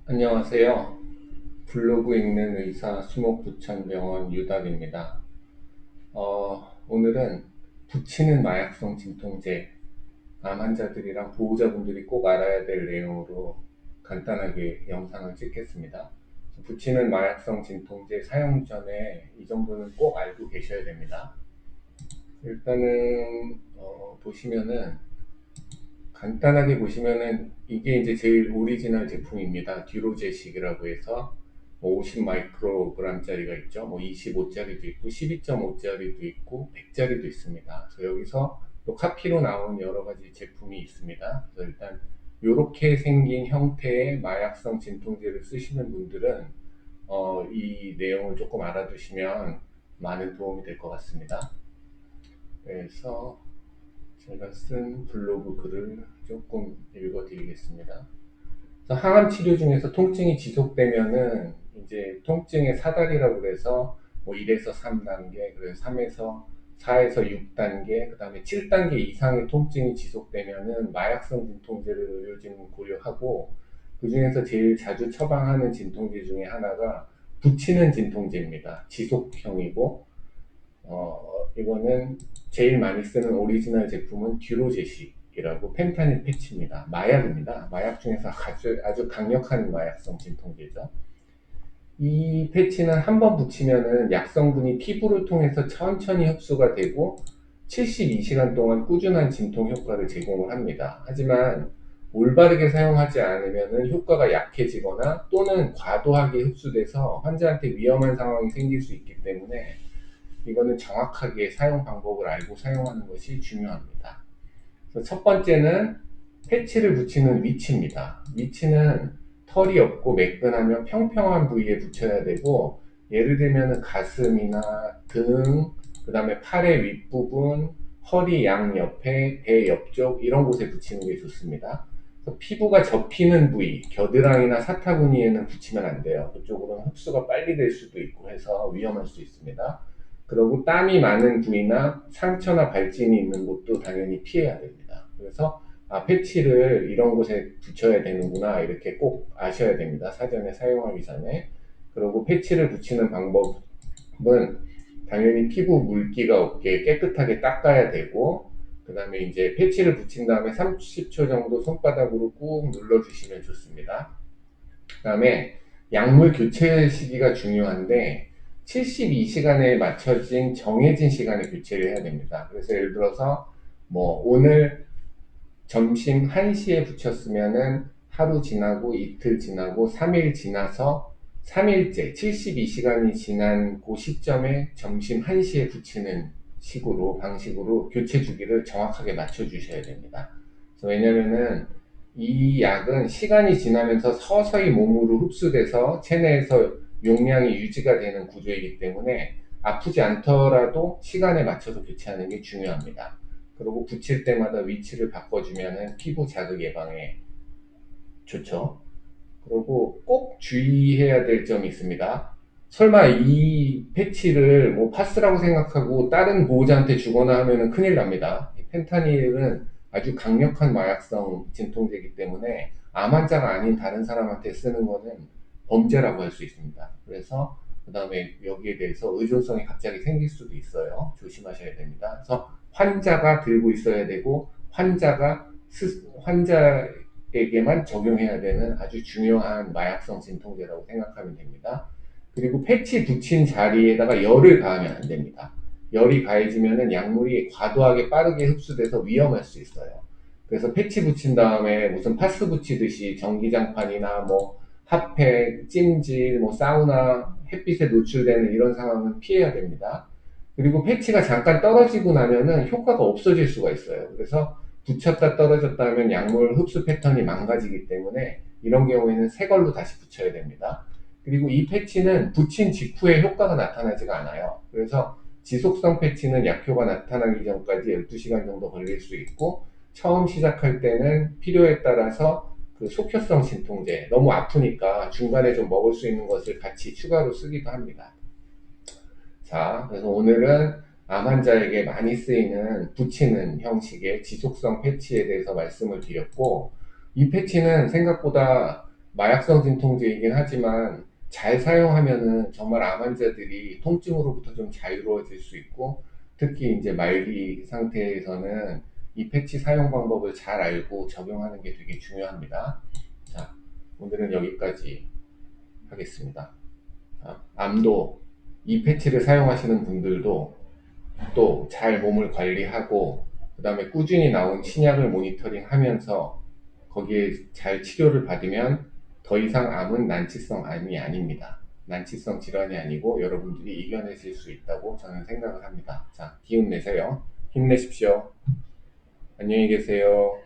안녕하세요. 블로그 읽는 의사 수목부천병원 유답입니다. 오늘은 붙이는 마약성 진통제, 암 환자들이랑 보호자분들이 꼭 알아야 될 내용으로 간단하게 영상을 찍겠습니다. 붙이는 마약성 진통제 사용 전에 이 정도는 꼭 알고 계셔야 됩니다. 일단은 보시면은 간단하게 보시면은 이게 이제 제일 오리지널 제품입니다. 듀로제식이라고 해서 50 마이크로그램짜리가 있죠. 뭐 25짜리도 있고 12.5짜리도 있고 100짜리도 있습니다. 그래서 여기서 또 카피로 나온 여러 가지 제품이 있습니다. 그래서 일단 이렇게 생긴 형태의 마약성 진통제를 쓰시는 분들은 이 내용을 조금 알아두시면 많은 도움이 될 것 같습니다. 그래서 제가 쓴 블로그 글을 조금 읽어드리겠습니다. 항암 치료 중에서 통증이 지속되면은 이제 통증의 사다리라고 해서 뭐 1에서 3단계, 그래서 3에서 4에서 6단계, 그 다음에 7단계 이상의 통증이 지속되면은 마약성 진통제를 의료진은 고려하고 그 중에서 제일 자주 처방하는 진통제 중에 하나가 붙이는 진통제입니다. 지속형이고 이거는 제일 많이 쓰는 오리지널 제품은 듀로제식이라고 펜타닐 패치입니다. 마약입니다. 마약 중에서 아주 강력한 마약성 진통제죠. 이 패치는 한번 붙이면은 약성분이 피부를 통해서 천천히 흡수가 되고 72시간 동안 꾸준한 진통 효과를 제공을 합니다. 하지만 올바르게 사용하지 않으면 효과가 약해지거나 또는 과도하게 흡수돼서 환자한테 위험한 상황이 생길 수 있기 때문에 이거는 정확하게 사용 방법을 알고 사용하는 것이 중요합니다. 그래서 첫 번째는 패치를 붙이는 위치입니다. 위치는 털이 없고 매끈하면 평평한 부위에 붙여야 되고, 예를 들면 가슴이나 등, 그 다음에 팔의 윗부분, 허리 양옆에, 배 옆쪽 이런 곳에 붙이는 게 좋습니다. 피부가 접히는 부위, 겨드랑이나 사타구니에는 붙이면 안 돼요. 그쪽으로는 흡수가 빨리 될 수도 있고 해서 위험할 수 있습니다. 그리고 땀이 많은 부위나 상처나 발진이 있는 곳도 당연히 피해야 됩니다. 그래서 패치를 이런 곳에 붙여야 되는구나 이렇게 꼭 아셔야 됩니다. 사전에 사용하기 전에. 그리고 패치를 붙이는 방법은 당연히 피부 물기가 없게 깨끗하게 닦아야 되고, 그 다음에 이제 패치를 붙인 다음에 30초 정도 손바닥으로 꾹 눌러주시면 좋습니다. 그 다음에 약물 교체 시기가 중요한데 72시간에 맞춰진 정해진 시간에 교체를 해야 됩니다. 그래서 예를 들어서 뭐 오늘 점심 1시에 붙였으면은 하루 지나고 이틀 지나고 3일 지나서 3일째 72시간이 지난 그 시점에 점심 1시에 붙이는 식으로 방식으로 교체 주기를 정확하게 맞춰 주셔야 됩니다. 왜냐면은 이 약은 시간이 지나면서 서서히 몸으로 흡수돼서 체내에서 용량이 유지가 되는 구조이기 때문에 아프지 않더라도 시간에 맞춰서 교체하는 게 중요합니다. 그리고 붙일 때마다 위치를 바꿔주면 피부 자극 예방에 좋죠. 그리고 꼭 주의해야 될 점이 있습니다. 설마 이 패치를 뭐 파스라고 생각하고 다른 보호자한테 주거나 하면 큰일 납니다. 펜타닐은 아주 강력한 마약성 진통제이기 때문에 암 환자가 아닌 다른 사람한테 쓰는 거는 범죄라고 할 수 있습니다. 그래서 그 다음에 여기에 대해서 의존성이 갑자기 생길 수도 있어요. 조심하셔야 됩니다. 그래서 환자가 들고 있어야 되고 환자에게만 적용해야 되는 아주 중요한 마약성 진통제라고 생각하면 됩니다. 그리고 패치 붙인 자리에다가 열을 가하면 안 됩니다. 열이 가해지면 약물이 과도하게 빠르게 흡수돼서 위험할 수 있어요. 그래서 패치 붙인 다음에 무슨 파스 붙이듯이 전기장판이나 뭐 핫팩, 찜질, 뭐 사우나, 햇빛에 노출되는 이런 상황은 피해야 됩니다. 그리고 패치가 잠깐 떨어지고 나면은 효과가 없어질 수가 있어요. 그래서 붙였다 떨어졌다 하면 약물 흡수 패턴이 망가지기 때문에 이런 경우에는 새 걸로 다시 붙여야 됩니다. 그리고 이 패치는 붙인 직후에 효과가 나타나지가 않아요. 그래서 지속성 패치는 약효가 나타나기 전까지 12시간 정도 걸릴 수 있고, 처음 시작할 때는 필요에 따라서 그 속효성 진통제, 너무 아프니까 중간에 좀 먹을 수 있는 것을 같이 추가로 쓰기도 합니다. 자, 그래서 오늘은 암 환자에게 많이 쓰이는 붙이는 형식의 지속성 패치에 대해서 말씀을 드렸고, 이 패치는 생각보다 마약성 진통제이긴 하지만 잘 사용하면은 정말 암 환자들이 통증으로부터 좀 자유로워질 수 있고, 특히 이제 말기 상태에서는 이 패치 사용 방법을 잘 알고 적용하는 게 되게 중요합니다. 자, 오늘은 여기까지 하겠습니다. 자, 암도 이 패치를 사용하시는 분들도 또 잘 몸을 관리하고, 그 다음에 꾸준히 나온 신약을 모니터링 하면서 거기에 잘 치료를 받으면 더 이상 암은 난치성 암이 아닙니다. 난치성 질환이 아니고 여러분들이 이겨내실 수 있다고 저는 생각을 합니다. 자, 기운 내세요. 힘내십시오. 안녕히 계세요.